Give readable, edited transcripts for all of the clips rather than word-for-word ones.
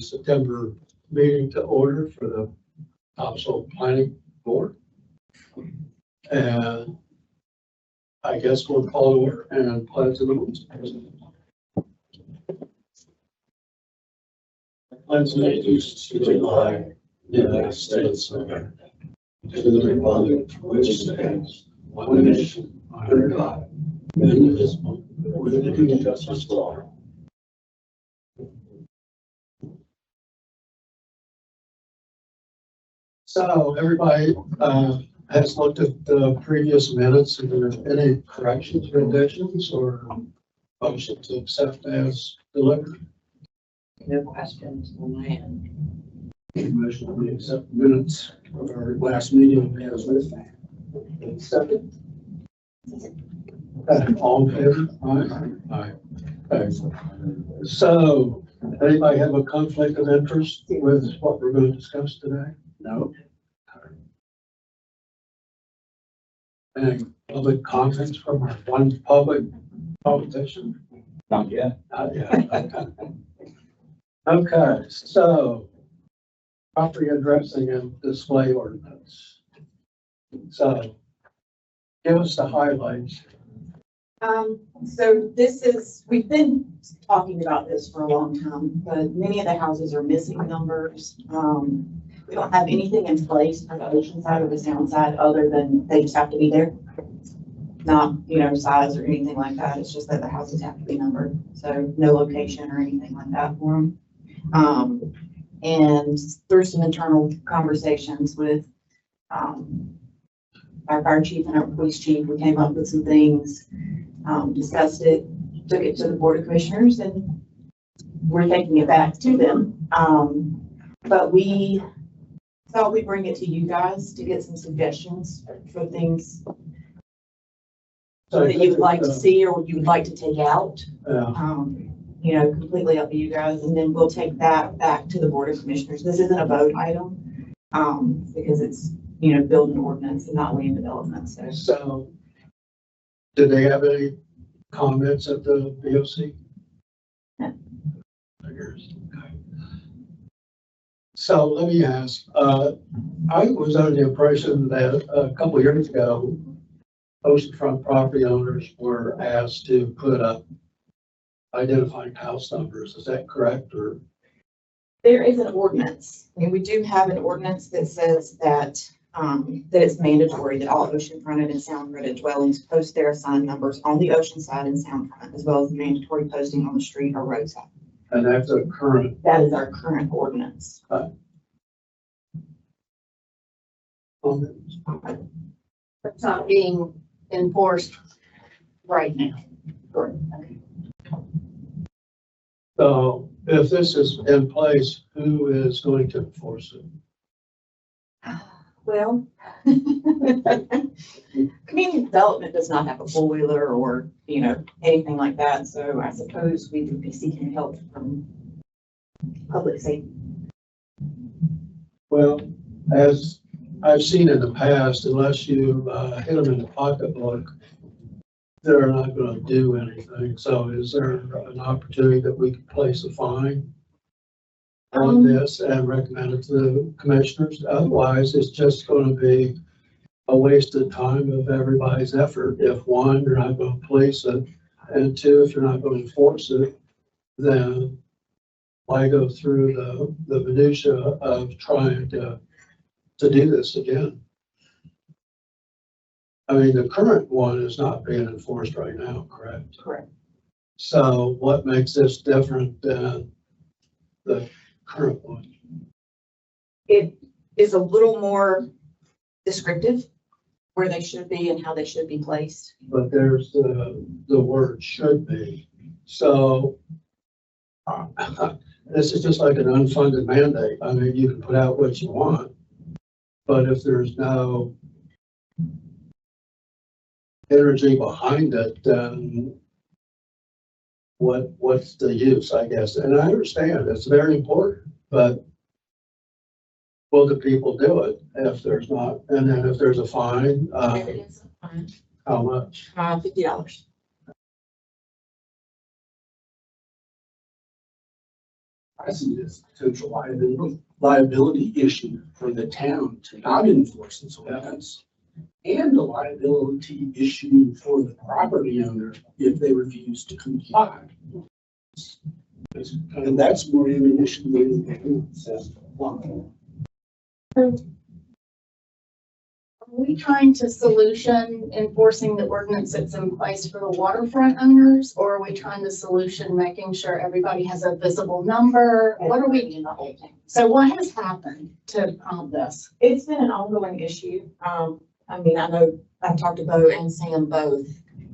September meeting to order for the Topsail Planning Board. And I guess we'll call to order and pledge allegiance. Pledge allegiance to the flag of the United States of America, to the republic for which it stands, one nation, under God, indivisible, with liberty and justice for all. So everybody has looked at the previous minutes. Are there any corrections or additions or motion to accept as delivered? No questions on my end. Motion to accept minutes of our last meeting as written. Second. All in favor? Aye. Okay. So, anybody have a conflict of interest with what we're going to discuss today? No. Any public comments from our one public politician? Not yet. Not yet. Okay, so property addressing and display ordinance. So give us the highlights. So we've been talking about this for a long time, but many of the houses are missing numbers. We don't have anything in place for the ocean side or the sound side other than they just have to be there. Not, size or anything like that. It's just that the houses have to be numbered. So no location or anything like that for them. And through some internal conversations with, our fire chief and our police chief, we came up with some things, discussed it, took it to the Board of Commissioners, and we're taking it back to them. But we thought we'd bring it to you guys to get some suggestions for things that you would like to see or you would like to take out. Completely up to you guys, and then we'll take that back to the Board of Commissioners. This isn't a vote item, because it's, building ordinance and not land development. So did they have any comments at the BOC? No. So let me ask, I was under the impression that a couple of years ago, oceanfront property owners were asked to put up identifying house numbers. Is that correct? Or There is an ordinance. We do have an ordinance that says that it's mandatory that all ocean fronted and sound fronted dwellings post their assigned numbers on the ocean side and sound front, as well as the mandatory posting on the street or roadside. and that's a current. That is our current ordinance. It's not being enforced right now. Correct. Okay. So if this is in place, who is going to enforce it? Well, community development does not have a four-wheeler or, anything like that. So I suppose we would be seeking help from public safety. Well, as I've seen in the past, unless you hit them in the pocketbook, they're not going to do anything. So is there an opportunity that we could place a fine on this and recommend it to the commissioners? Otherwise, it's just going to be a waste of time of everybody's effort. If one, you're not going to police it, and two, if you're not going to enforce it, then why go through the minutia of trying to do this again? I mean, the current one is not being enforced right now, correct? Correct. So what makes this different than the current one? It is a little more descriptive where they should be and how they should be placed. But there's the word should be. So this is just like an unfunded mandate. I mean, you can put out what you want, but if there's no energy behind it, then what's the use, I guess? And I understand it's very important, but will the people do it if there's not? And then if there's a fine, There is a fine. how much? $50. I see this potential liability issue for the town to not enforce this ordinance. And a liability issue for the property owner if they refuse to comply. And that's more ammunition than anything says. Are we trying to solution enforcing the ordinance that's in place for the waterfront owners? Or are we trying to solution making sure everybody has a visible number? What are we, in the whole thing? so what has happened to prompt this? It's been an ongoing issue. I mean, I know I've talked to Bo and Sam both.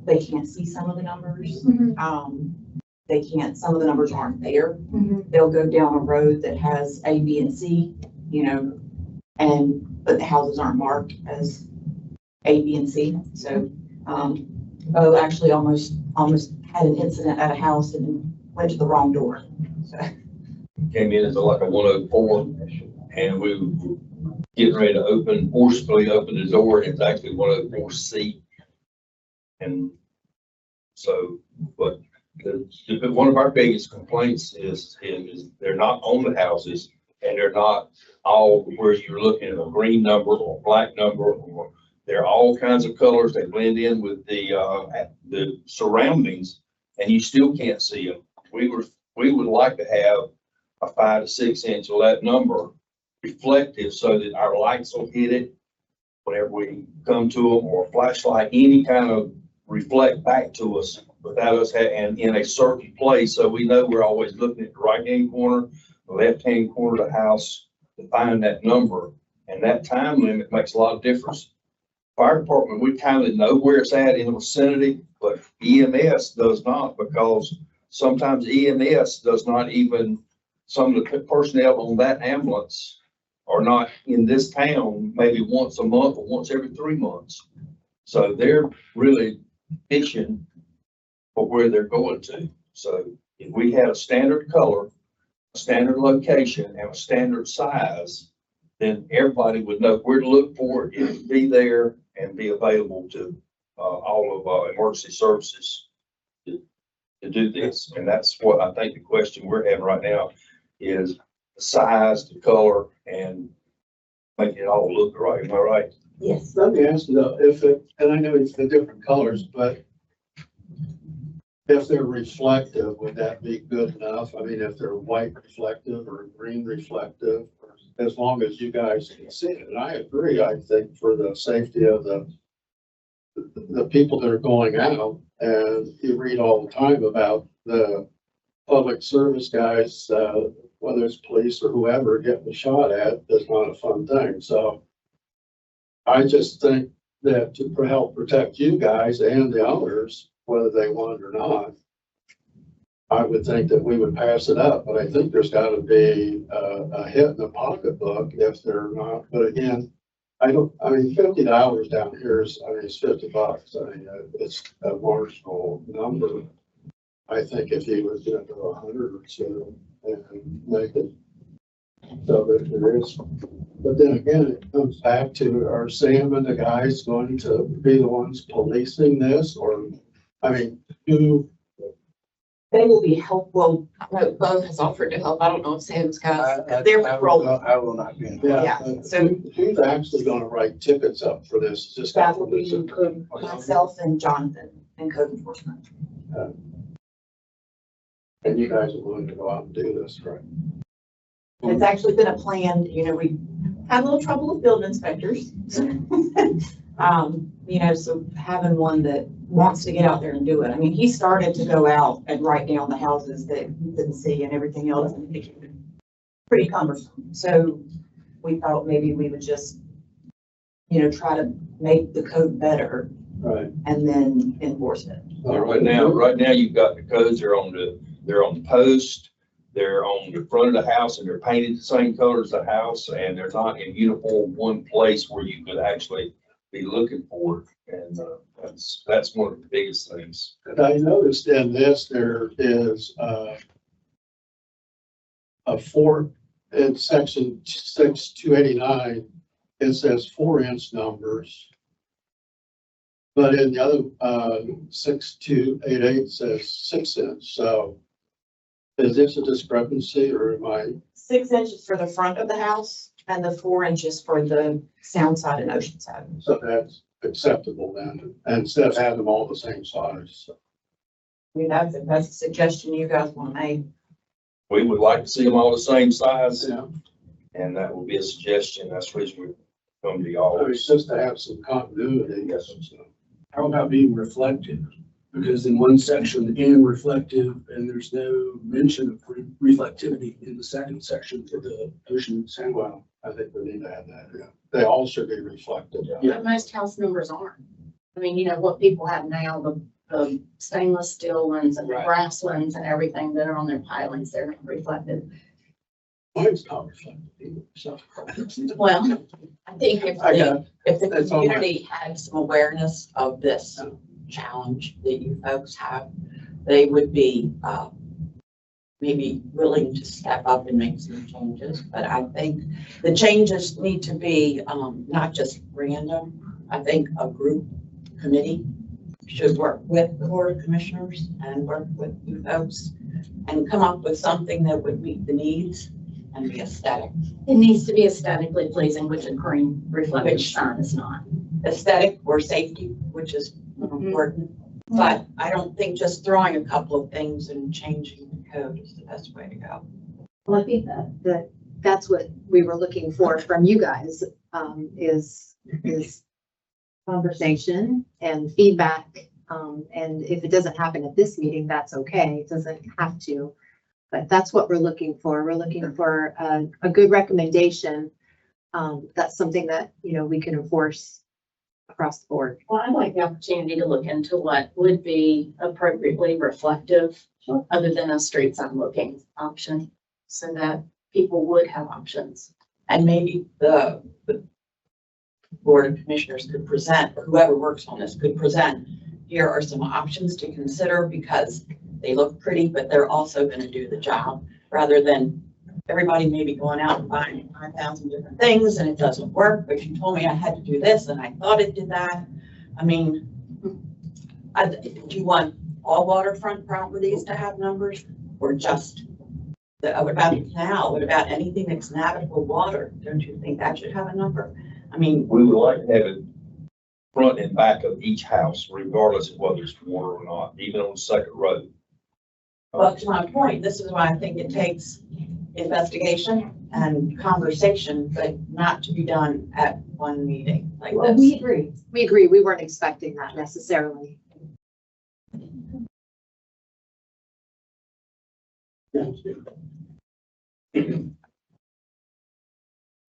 They can't see some of the numbers. They can't, some of the numbers aren't there. They'll go down a road that has A, B, and C, you know, but the houses aren't marked as A, B, and C. So, Bo actually almost had an incident at a house and went to the wrong door. So, Came in as like a 104, and we were getting ready to forcefully open the door, and it's actually 104C. And so, but one of our biggest complaints is they're not on the houses, and they're not all where you're looking at a green number or a black number, or they're all kinds of colors. They blend in with the surroundings, and you still can't see them. We would like to have a 5 to 6 inch LED number reflective so that our lights will hit it whenever we come to them, or a flashlight, any kind of reflect back to us without us and in a certain place, so we know we're always looking at the right-hand corner, the left-hand corner of the house to find that number. And that time limit makes a lot of difference. Fire department, we kind of know where it's at in the vicinity, but EMS does not, because sometimes EMS does not even, some of the personnel on that ambulance are not in this town maybe once a month or once every 3 months. So they're really fishing for where they're going to. So if we had a standard color, a standard location, and a standard size, then everybody would know where to look for it, and be there and be available to all of our emergency services to do this. And that's what I think the question we're having right now is the size, the color, and making it all look right. Am I right? yes. Let me ask you though, and I know it's the different colors, but if they're reflective, would that be good enough? I mean, if they're white reflective or green reflective, as long as you guys can see it. And I agree, I think for the safety of the people that are going out, and you read all the time about the public service guys, whether it's police or whoever, getting shot at is not a fun thing. So I just think that to help protect you guys and the owners, whether they want it or not, I would think that we would pass it up, but I think there's got to be a hit in the pocketbook if they're not. But again, I mean, $50 down here is, I mean, it's $50. I mean, it's a marginal number. I think if he was going to do 100 or so and make it so that there is. But then again, it comes back to, are Sam and the guys going to be the ones policing this, or, I mean, who? They will be helpful. No, Bo has offered to help. I don't know if Sam's got, they're patrolling. I will not be involved. Yeah, but so- who's actually going to write tickets up for this? Just That will be myself and Jonathan and code enforcement. And you guys are willing to go out and do this, right? It's actually been a plan, you know, we had a little trouble with building inspectors. You know, so having one that wants to get out there and do it. I mean, he started to go out and write down the houses that he didn't see and everything else, and it became pretty cumbersome. So we thought maybe we would just, you know, try to make the code better Right. and then enforce it. Right now you've got the codes, they're on the post, they're on the front of the house, and they're painted the same color as the house, and they're not in uniform one place where you could actually be looking for it. And that's one of the biggest things. And I noticed in this, there is a 4 in section 6289, it says 4-inch numbers. But in the other 6288 says 6-inch. So Is this a discrepancy or am I, 6 inches for the front of the house and the 4 inches for the sound side and ocean side. so that's acceptable then? And instead of having them all the same size? I mean, that's a suggestion you guys want to make. We would like to see them all the same size, Yeah, and that would be a suggestion. That's the reason we come to I y'all. mean, it's just to have some continuity. Yes. So, How about being reflective? Because in one section, and reflective, and there's no mention of reflectivity in the second section for the ocean and sand. well, I think we need to have that. Yeah. They all should be reflected. Yeah. But most house numbers aren't. I mean, you know, what people have now, the stainless steel ones and the Right. brass ones and everything that are on their pilings, they're not reflected. Mine's not reflected either, so. Well, I think if I the, got, if the That's all right. community had some awareness of this Yeah. challenge that you folks have, they would be, maybe willing to step up and make some changes. But I think the changes need to be, not just random. I think a group committee should work with the Board of Commissioners and work with you folks and come up with something that would meet the needs and be aesthetic. it needs to be aesthetically pleasing, which a green reflective Which- sign is not. Aesthetic or safety, which is important. But I don't think just throwing a couple of things and changing the code is the best way to go. Well, I think that's what we were looking for from you guys, is conversation and feedback. And if it doesn't happen at this meeting, that's okay. It doesn't have to. But that's what we're looking for. We're looking for a good recommendation. That's something that, you know, we can enforce across the board. Well, I'd like the opportunity to look into what would be appropriately reflective, other than a street sign looking option, so that people would have options. And maybe the Board of Commissioners could present, or whoever works on this could present, here are some options to consider because they look pretty, but they're also going to do the job, rather than everybody maybe going out and buying 5,000 different things and it doesn't work, but you told me I had to do this and I thought it did that. I mean, do you want all waterfront properties to have numbers or just what about the canal? What about anything that's navigable water? Don't you think that should have a number? I mean, We would like to have it front and back of each house, regardless of whether it's water or not, even on Second Road. but to my point, this is why I think it takes investigation and conversation, but not to be done at one meeting like Well, we this. agree. We agree. We weren't expecting that necessarily.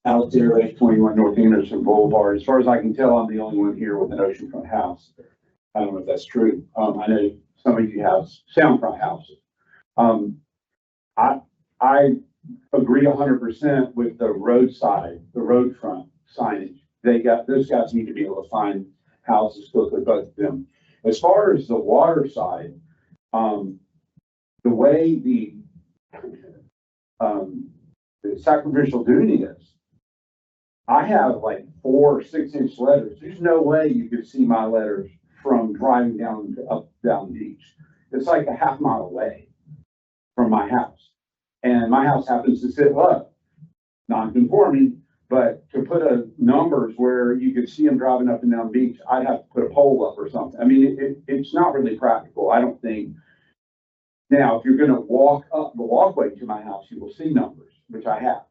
Alex Air 21 North Anderson Boulevard. As far as I can tell, I'm the only one here with an oceanfront house. I don't know if that's true. I know some of you have soundfront houses. I agree 100% with the roadside, the road front signage. Those guys need to be able to find houses quickly, both of them. As far as the water side, the way the sacrificial duty is, I have like 4 or 6 inch letters. There's no way you could see my letters from driving down the beach. It's like a half mile away from my house. And my house happens to sit up, non-conforming, but to put numbers where you could see them driving up and down the beach, I'd have to put a pole up or something. I mean, it's not really practical, I don't think. Now, if you're gonna walk up the walkway to my house, you will see numbers, which I have.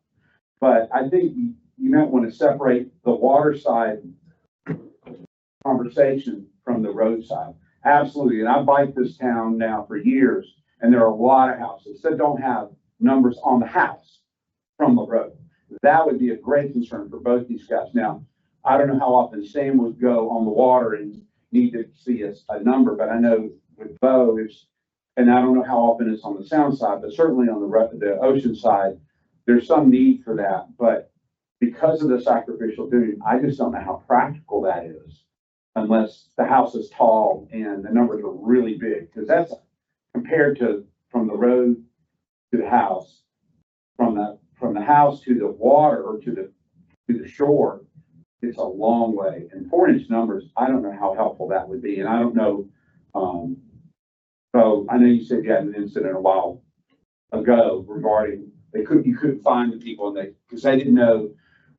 But I think you might want to separate the water side conversation from the road side. Absolutely, and I've biked this town now for years, and there are a lot of houses that don't have numbers on the house from the road. That would be a great concern for both these guys. Now, I don't know how often Sam would go on the water and need to see a number, but I know with Bo, and I don't know how often it's on the sound side, but certainly on the ocean side, there's some need for that. But because of the sacrificial duty, I just don't know how practical that is unless the house is tall and the numbers are really big, because that's compared to from the road to the house, from the house to the water or to the shore, it's a long way. And 4-inch numbers, I don't know how helpful that would be. And I don't know, so I know you said you had an incident a while ago regarding, you couldn't find the people and because they didn't know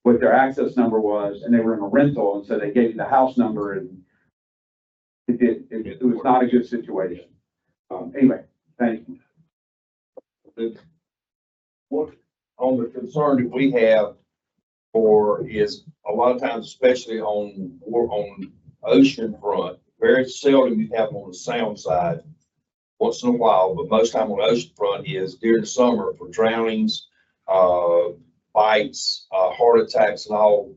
what their access number was and they were in a rental and so they gave you the house number and it was not a good situation. Anyway, thank you. What, on the concern that we have for is a lot of times, especially on ocean front, very seldom you have them on the sound side. Once in a while, but most time on the ocean front is during the summer for drownings, bites, heart attacks and all.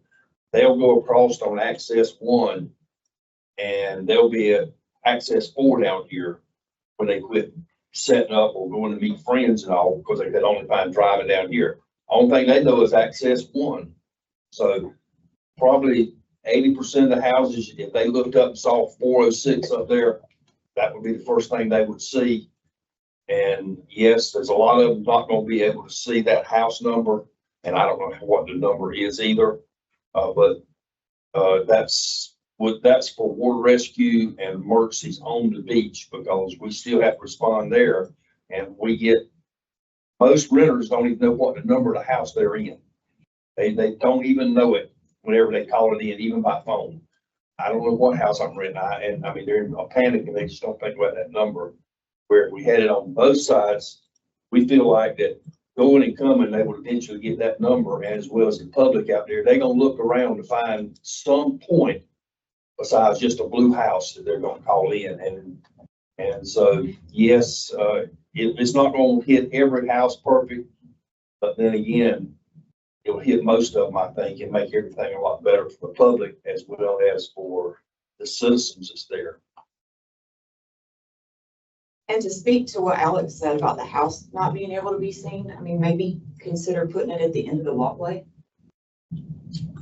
They'll go across on access 1 and there'll be a access 4 down here when they quit setting up or going to meet friends and all, because they could only find driving down here. Only thing they know is access 1. So probably 80% of the houses, if they looked up and saw 406 up there, that would be the first thing they would see. And yes, there's a lot of them not going to be able to see that house number. And I don't know what the number is either. But that's for water rescue and emergencies on the beach, because we still have to respond there. And most renters don't even know what the number of the house they're in. They don't even know it whenever they call it in, even by phone. I don't know what house I'm renting. I mean, they're in a panic and they just don't think about that number. Where if we had it on both sides, we feel like that going and coming, they would eventually get that number, as well as the public out there. They're gonna look around to find some point besides just a blue house that they're gonna call in. And so, yes, it's not gonna hit every house perfect, but then again, it'll hit most of them, I think, and make everything a lot better for the public as well as for the citizens that's there. And to speak to what Alex said about the house not being able to be seen, I mean, maybe consider putting it at the end of the walkway.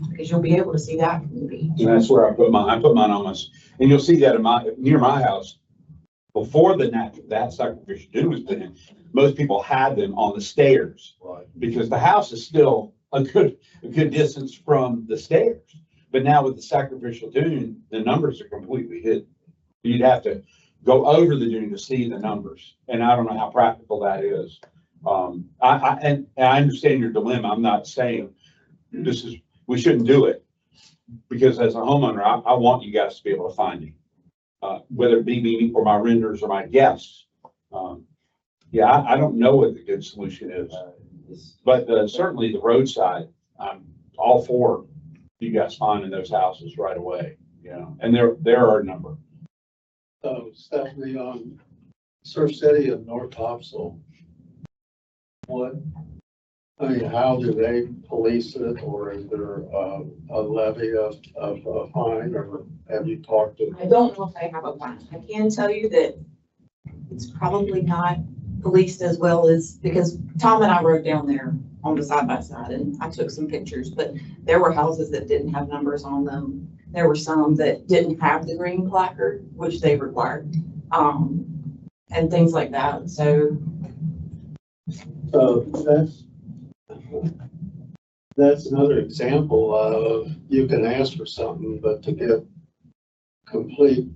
Because you'll be able to see that from the beach. And that's where I put mine on my, and you'll see that near my house. Before that sacrificial dune was put in, most people had them on the stairs. Right. Because the house is still a good distance from the stairs. But now with the sacrificial dune, the numbers are completely hidden. You'd have to go over the dune to see the numbers. And I don't know how practical that is. I understand your dilemma. I'm not saying we shouldn't do it. Because as a homeowner, I want you guys to be able to find me. Whether it be me or my renters or my guests. Yeah, I don't know what the good solution is. But certainly the roadside, I'm all for you guys finding those houses right away, you know, and there are a number. So Stephanie, on Surf City of North Topsail, how do they police it, or is there a levy of a fine, or have you talked to? I don't know if they have a fine. I can tell you that it's probably not policed as well as, because Tom and I rode down there on the side by side and I took some pictures, but there were houses that didn't have numbers on them. There were some that didn't have the green placard, which they required, and things like that. So that's another example of, you can ask for something, but to get complete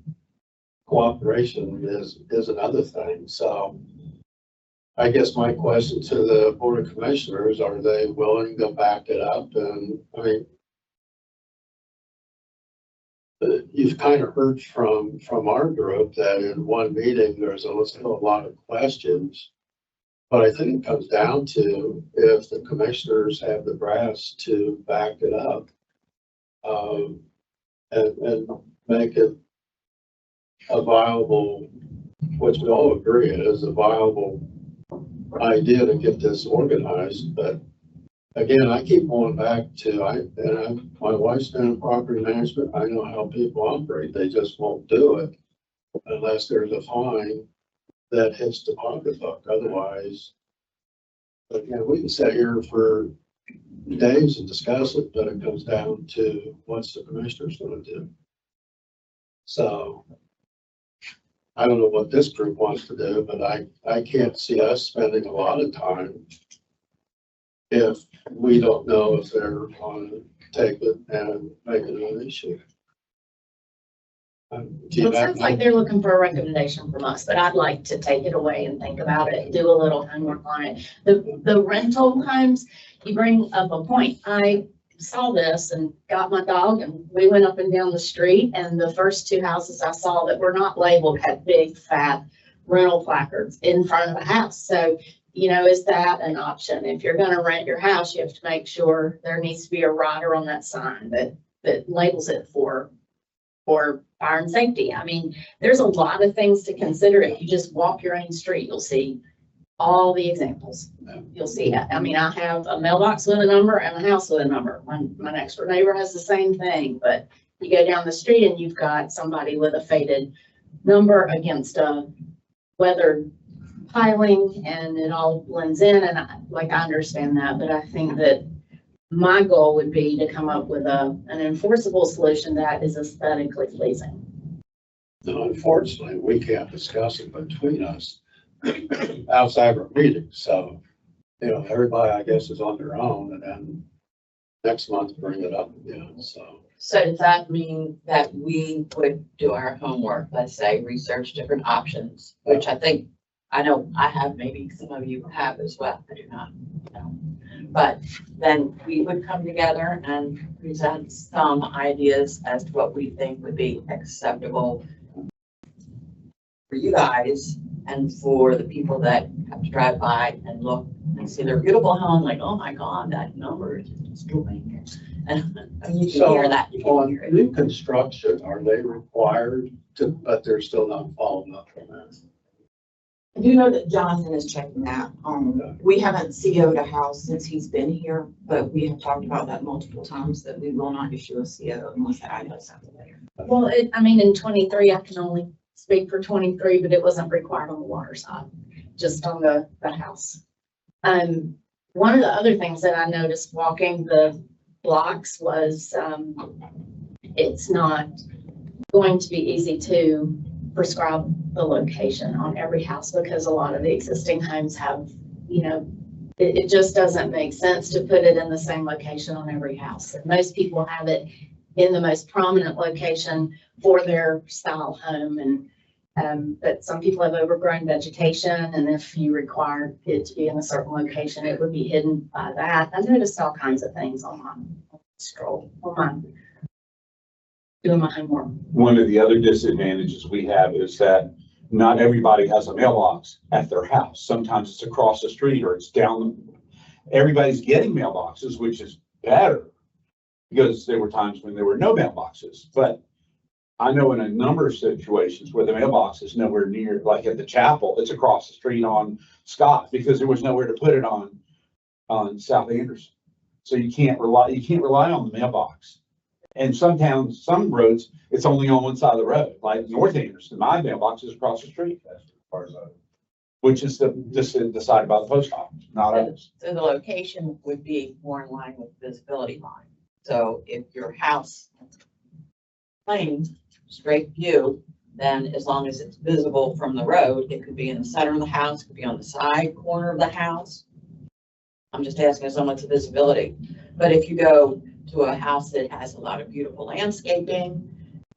cooperation is another thing. So I guess my question to the Board of Commissioners, are they willing to back it up? And I mean, you've kind of heard from our group that in one meeting, there's still a lot of questions. But I think it comes down to if the commissioners have the brass to back it up, and make it a viable, which we all agree is a viable idea to get this organized. But again, I keep going back to, my wife's been in property management. I know how people operate. They just won't do it unless there's a fine that hits the pocketbook. Otherwise, again, we can sit here for days and discuss it, but it comes down to what's the commissioners going to do. So I don't know what this group wants to do, but I can't see us spending a lot of time if we don't know if they're going to take it and make it an issue. Well, it sounds like they're looking for a recommendation from us, but I'd like to take it away and think about it, do a little homework on it. The rental homes, you bring up a point. I saw this and got my dog and we went up and down the street, and the first two houses I saw that were not labeled had big fat rental placards in front of the house. So, you know, is that an option? If you're gonna rent your house, you have to make sure there needs to be a rider on that sign that labels it for fire and safety. I mean, there's a lot of things to consider. If you just walk your own street, you'll see all the examples. You'll see it. I mean, I have a mailbox with a number and a house with a number. My next door neighbor has the same thing, but you go down the street and you've got somebody with a faded number against a weathered piling, and it all blends in. And I understand that, but I think that my goal would be to come up with an enforceable solution that is aesthetically pleasing. No, unfortunately, we can't discuss it between us outside our meeting. So, you know, everybody, I guess, is on their own, and then next month bring it up again. So does that mean that we would do our homework, let's say, research different options, which I know I have, maybe some of you have as well. I do not know. But then we would come together and present some ideas as to what we think would be acceptable for you guys and for the people that have to drive by and look and see their beautiful home, like, oh my God, that number is just doing it. And you can hear that. You can on hear it. new construction, are they required to, but they're still not following up on that? I do know that Jonathan is checking that. We haven't CO'd a house since he's been here, but we have talked about that multiple times, that we will not issue a CO unless the ad is out there. Well, I mean, in 23, I can only speak for 23, but it wasn't required on the water side, just on the house. One of the other things that I noticed walking the blocks was it's not going to be easy to prescribe the location on every house, because a lot of the existing homes have, you know, it just doesn't make sense to put it in the same location on every house. Most people have it in the most prominent location for their style home, and but some people have overgrown vegetation, and if you require it to be in a certain location, it would be hidden by that. I noticed all kinds of things on my stroll, on my doing my homework. One of the other disadvantages we have is that not everybody has a mailbox at their house. Sometimes it's across the street or it's down. Everybody's getting mailboxes, which is better, because there were times when there were no mailboxes. But I know in a number of situations where the mailbox is nowhere near, like at the chapel, it's across the street on Scott, because there was nowhere to put it on South Anderson. So you can't rely on the mailbox. And some towns, some roads, it's only on one side of the road, like North Anderson, my mailbox is across the street. As far as which is decided by the post office, not us. So the location would be more in line with visibility line. So if your house plain straight view, then as long as it's visible from the road, it could be in the center of the house, could be on the side corner of the house. I'm just asking so much visibility. But if you go to a house that has a lot of beautiful landscaping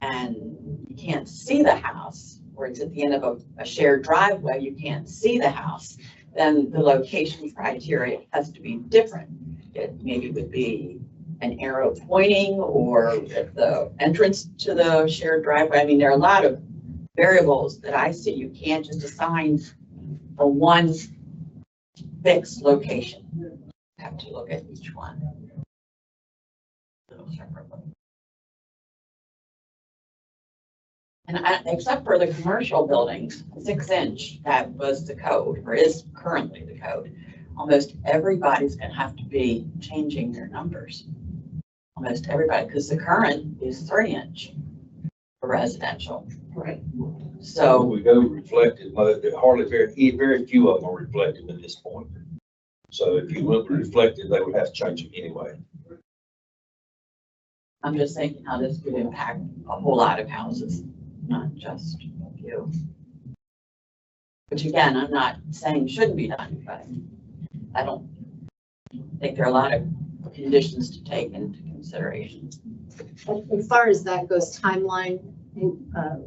and you can't see the house, or it's at the end of a shared driveway, you can't see the house, then the location criteria has to be different. It maybe would be an arrow pointing, or at the entrance to the shared driveway. I mean, there are a lot of variables that I see. You can't just assign a one fixed location. You have to look at each one separately. And except for the commercial buildings, 6-inch, that was the code, or is currently the code. Almost everybody's gonna have to be changing their numbers. Almost everybody, because the current is 3-inch for residential. Right. So we go reflective mode, hardly very few of them are reflective at this point. So if you went reflective, they would have to change it anyway. I'm just thinking how this could impact a whole lot of houses, not just a few. Which again, I'm not saying shouldn't be done, but I don't think there are a lot of conditions to take into consideration. As far as that goes, timeline,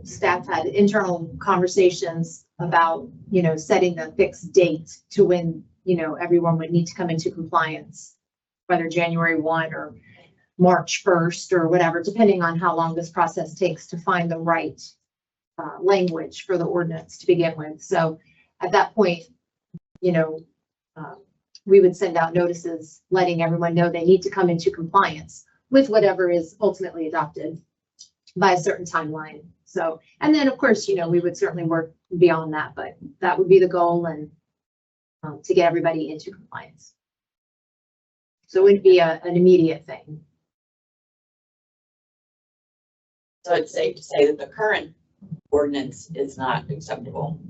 staff had internal conversations about, setting a fixed date to when, everyone would need to come into compliance, whether January 1 or March 1st or whatever, depending on how long this process takes to find the right language for the ordinance to begin with. So at that point, we would send out notices letting everyone know they need to come into compliance with whatever is ultimately adopted by a certain timeline. So, and then of course, we would certainly work beyond that, but that would be the goal, and to get everybody into compliance. So it wouldn't be an immediate thing. So it's safe to say that the current ordinance is not acceptable.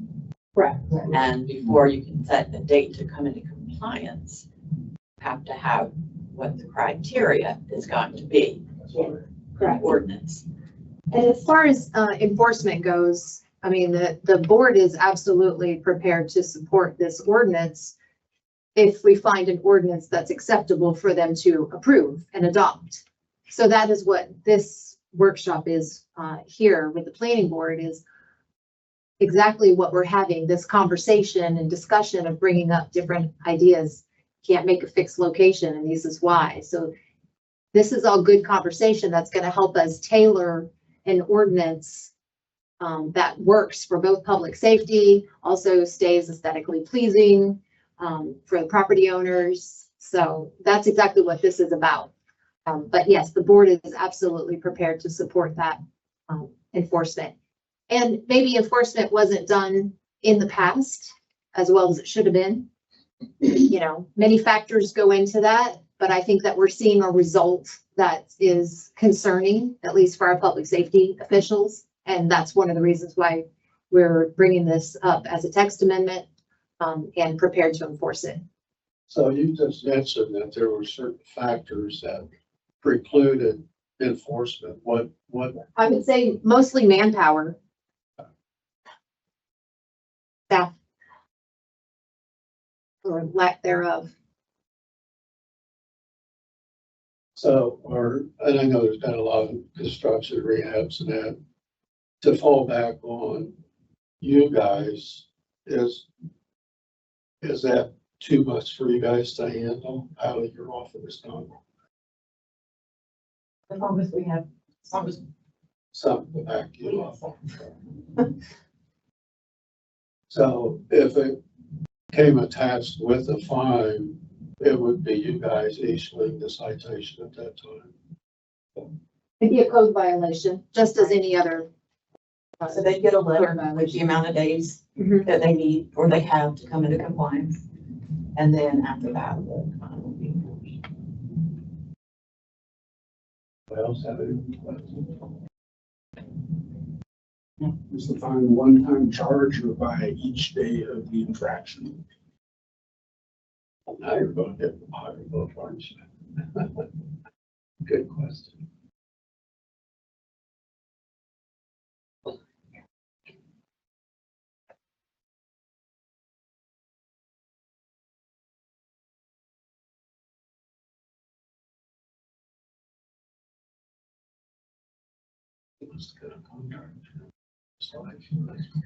Correct. And before you can set a date to come into compliance, you have to have what the criteria is going to be for the ordinance. And as far as enforcement goes, I mean, the board is absolutely prepared to support this ordinance if we find an ordinance that's acceptable for them to approve and adopt. So that is what this workshop is here with the planning board, is exactly what we're having, this conversation and discussion of bringing up different ideas. Can't make a fixed location, and this is why. So this is all good conversation that's going to help us tailor an ordinance that works for both public safety, also stays aesthetically pleasing for the property owners. So that's exactly what this is about. But yes, the board is absolutely prepared to support that enforcement. And maybe enforcement wasn't done in the past as well as it should have been. Many factors go into that, but I think that we're seeing a result that is concerning, at least for our public safety officials. And that's one of the reasons why we're bringing this up as a text amendment and prepared to enforce it. So you just mentioned that there were certain factors that precluded enforcement. What? I would say mostly manpower. Staff. Or lack thereof. So, and I know there's been a lot of construction rehabs and that, to fall back on you guys, is that too much for you guys to handle out of your office now? As long as we have, as long as Something to back we you have up. some. So if it came attached with a fine, it would be you guys issuing the citation at that time. It'd be a code violation, just as any other. So they get a letter with the amount of days Mhm. that they need or they have to come into compliance. And then after that, the fine will be enforced. What else have any questions? Is the fine one-time charge or by each day of the infraction? Now you're going to get the pocketbook, aren't you? Good question.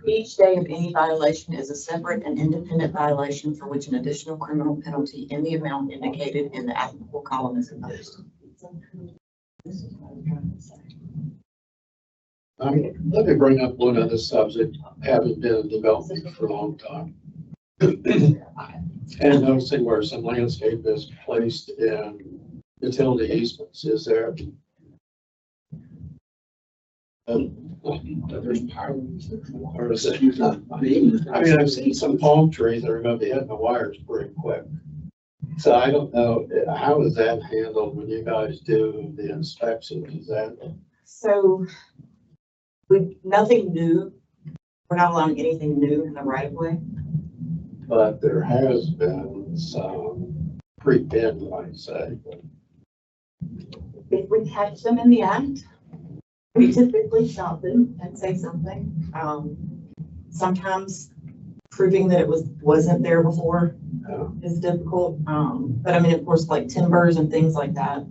Each day of any violation is a separate and independent violation for which an additional criminal penalty in the amount indicated in the applicable column is imposed. Let me bring up one other subject, having been in development for a long time. And noticing where some landscape is placed in utility easements, is there? There's pilings. Or is it? I mean, I've seen some palm trees that are gonna be hitting the wires pretty quick. So I don't know, how is that handled when you guys do the inspection? Is that? So nothing new. We're not allowing anything new in the right of way. But there has been some creep-in, I'd say. If we catch them in the act, we typically stop them and say something. Sometimes proving that it wasn't there before is difficult. But I mean, of course, like timbers and things like that,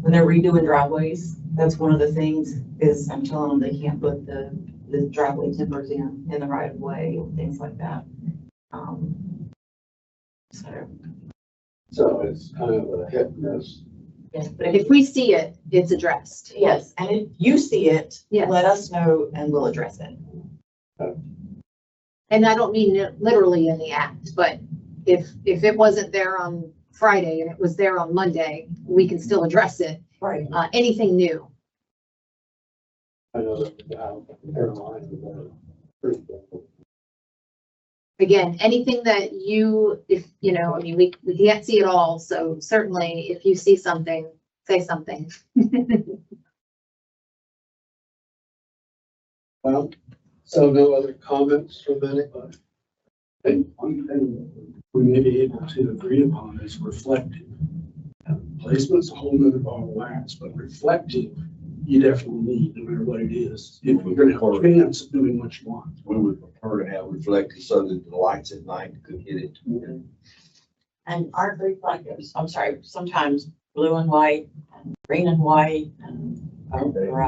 when they're redoing driveways, that's one of the things is I'm telling them they can't put the driveway timbers in the right of way and things like that. So, So it's kind of a hit and miss. yes, but If we see it, it's addressed. yes, and if you see it, Yes. let us know and we'll address it. And I don't mean it literally in the act, but if it wasn't there on Friday and it was there on Monday, we can still address it. Right. Anything new. I know that Carolina, they're pretty good. Again, anything that if, I mean, we can't see it all, so certainly if you see something, say something. Well, so no other comments from anybody? And one thing we may be able to agree upon is reflective. Placement's a whole nother ball of wax, but reflective, you definitely need, no matter what it is. If you're gonna have a chance of doing what you want. We would prefer to have reflectors so that the lights at night could hit it. And aren't reflectors, I'm sorry, sometimes blue and white, and green and white, and. As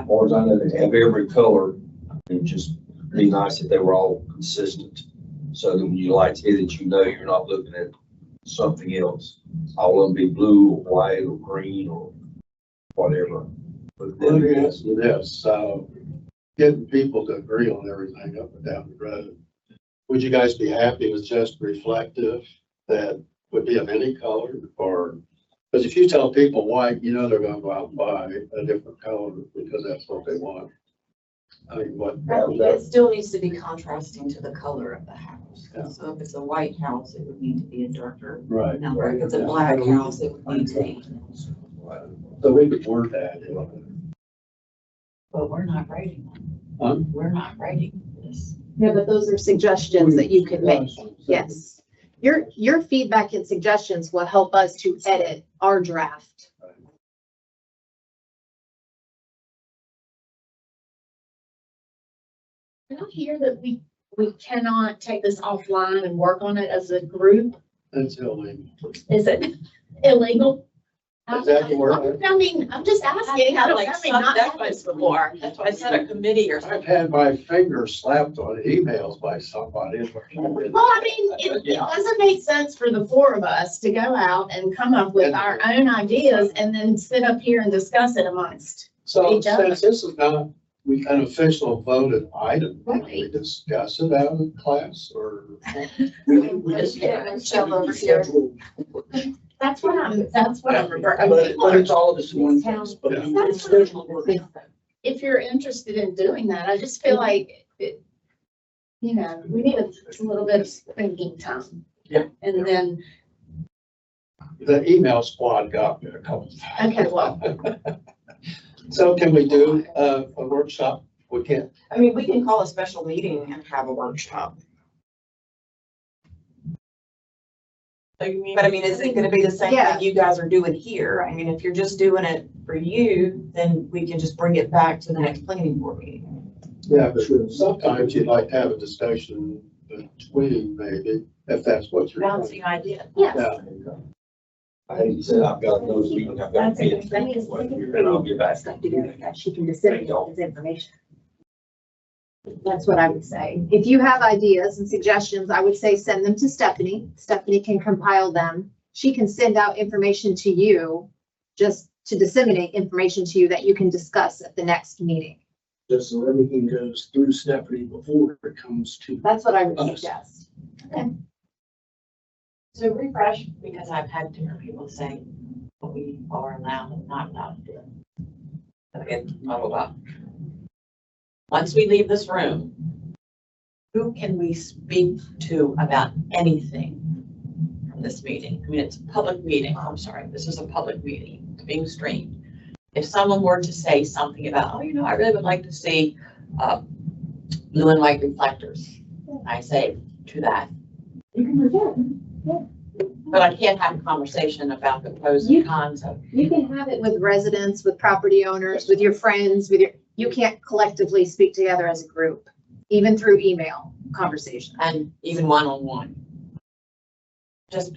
far as I know, they have every color. It'd just be nice if they were all consistent. So that when your lights hit it, you know you're not looking at something else. All of them be blue or white or green or whatever. But Let me then, ask you this, so getting people to agree on everything up and down the road. Would you guys be happy with just reflective that would be of any color or? Because if you tell people white, they're gonna go out and buy a different color because that's what they want. I mean, what? I think it still needs to be contrasting to the color of the house. Yeah. So if it's a white house, it would need to be a darker Right. number. If it's a black house, it would need to be. So we could word that. But we're not writing them. Huh? We're not writing this. Yeah, but those are suggestions that you could make. Yes. Your feedback and suggestions will help us to edit our draft. Did I hear that we cannot take this offline and work on it as a group? That's illegal. Is it illegal? Is that the word? I mean, I'm just asking. I don't Like have any not that was before. That's why I said a committee or I've something. had my finger slapped on emails by somebody. Well, I mean, it doesn't make sense for the four of us to go out and come up with our own ideas and then sit up here and discuss it amongst. So each other. since this is not an official voted item, can we Right. discuss it out of class or? We Just just- get Michelle over here. That's what I'm But it's all of us in one place, but we can schedule a workshop. if you're interested in doing that, I just feel like, we need a little bit of thinking time. Yeah. And then, The email squad got me a couple times. okay, well, So can we do a workshop? We can't. I mean, we can call a special meeting and have a workshop. So you mean? But I mean, is it gonna be the same Yeah. thing you guys are doing here? I mean, if you're just doing it for you, then we can just bring it back to the next planning board meeting. Yeah, but sometimes you'd like to have a discussion between maybe, if that's what you're. Bouncing idea. yes. Yeah. I said, I've got no meeting, I've got kids, and I'll be back. Stuff to do, that she can disseminate this information. That's what I would say. If you have ideas and suggestions, I would say send them to Stephanie. Stephanie can compile them. She can send out information to you, just to disseminate information to you that you can discuss at the next meeting. Just so everything goes through Stephanie before it comes to. That's what I would Us. suggest. So refresh, because I've had different people say what we are allowed and not allowed to do. Okay, blah, blah, blah. Once we leave this room, who can we speak to about anything from this meeting? I mean, it's a public meeting. I'm sorry, this is a public meeting. It's being streamed. If someone were to say something about, I really would like to see blue and white reflectors, I say to that. You can reject. But I can't have a conversation about the pros and cons of, You can have it with residents, with property owners, with your friends, you can't collectively speak together as a group, even through email conversation. and even one-on-one. Just,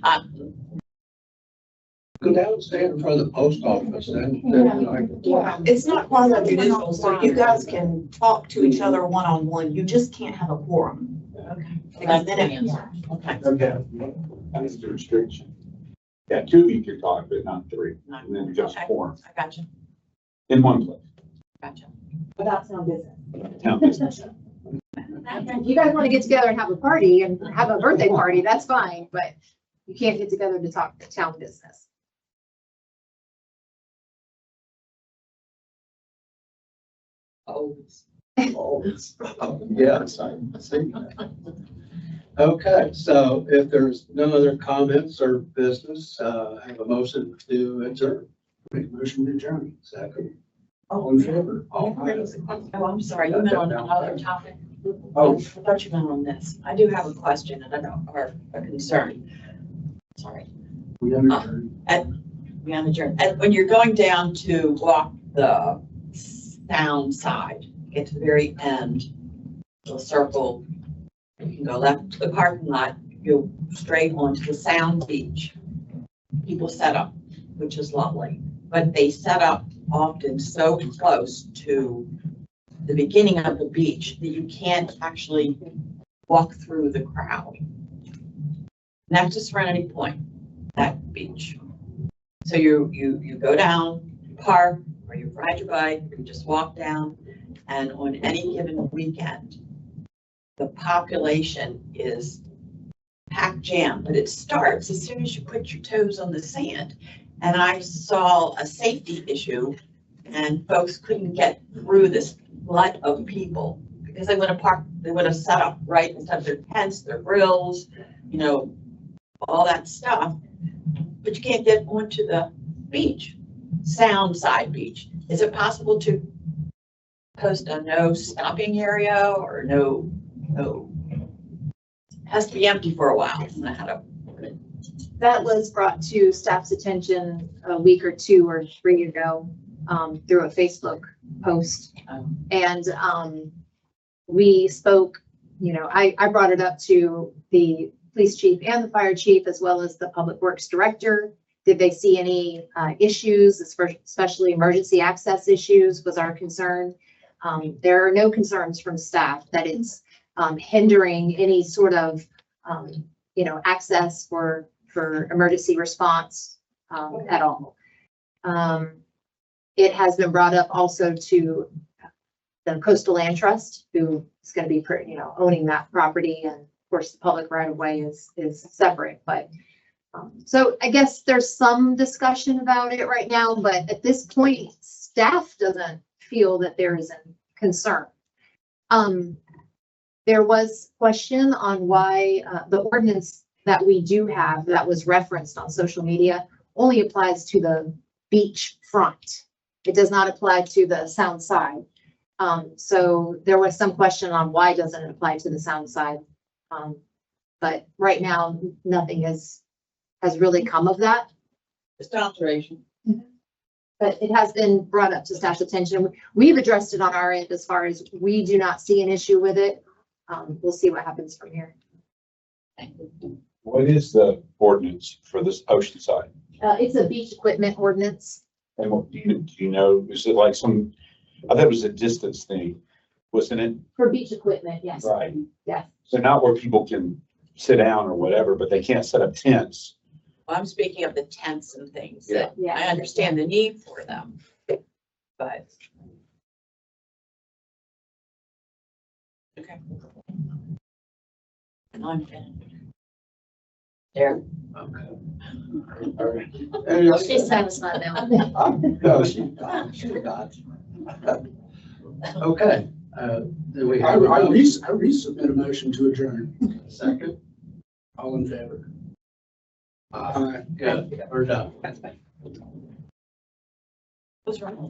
Go down and stand in front of the post office then I can. Yeah, it's not quasi judicial, so you guys can talk to each other one-on-one. You just can't have a quorum. Okay. Because then it, answer. Okay. Okay. That's the restriction. Yeah, two you can talk, but not three, and then just Okay. four I got you, in one place. got you. Without sound business. Town business. If you guys want to get together and have a party and have a birthday party, that's fine, but you can't get together to talk town business. Oh, Yes, I see. Okay, so if there's no other comments or business, I have a motion to adjourn. Make a motion to adjourn. Second. All in favor? All right. Oh, I'm sorry, you meant on another topic? Oh. I thought you meant on this. I do have a question and I know, or a concern. Sorry. We adjourn. We on adjourn. And when you're going down to walk the sound side, get to the very end, you'll circle, you can go left to the parking lot, go straight onto the sound beach. People set up, which is lovely, but they set up often so close to the beginning of the beach that you can't actually walk through the crowd. Not just Serenity Point, that beach. So you go down, you park, or you ride your bike, or you just walk down, and on any given weekend, the population is packed jam, but it starts as soon as you put your toes on the sand. And I saw a safety issue, and folks couldn't get through this flood of people because they would have parked, they would have set up right instead of their tents, their grills, you know, all that stuff. But you can't get onto the beach, sound side beach. Is it possible to post a no stopping area or no, it has to be empty for a while. I don't know how to put it. That was brought to staff's attention a week or 2 or 3 ago, through a Facebook post. And, we spoke, you know, I brought it up to the police chief and the fire chief, as well as the public works director. Did they see any, issues, especially emergency access issues was our concern. There are no concerns from staff that it's, hindering any sort of, you know, access for emergency response, at all. It has been brought up also to the Coastal Land Trust, who is going to be, you know, owning that property, and of course the public right of way is separate. But so I guess there's some discussion about it right now, but at this point, staff doesn't feel that there is a concern. There was question on why the ordinance that we do have that was referenced on social media only applies to the beach front. It does not apply to the sound side. So there was some question on why doesn't it apply to the sound side. But right now, nothing has really come of that. Just an observation. But it has been brought up to staff's attention. We've addressed it on our end as far as we do not see an issue with it. We'll see what happens from here. What is the ordinance for this ocean side? It's a beach equipment ordinance. And what, do you know, is it like some, I thought it was a distance thing, wasn't it? For beach equipment, yes. Right. Yes. So not where people can sit down or whatever, but they can't set up tents. Well, I'm speaking of the tents and things that Yeah. I understand the need for them, but. Okay. And I'm finished. There. Okay. All right. Any other- She's satisfied now. No, she got. Okay, do we I have? resubmit a motion to adjourn. Second? All in favor? Good, we're done. What's wrong?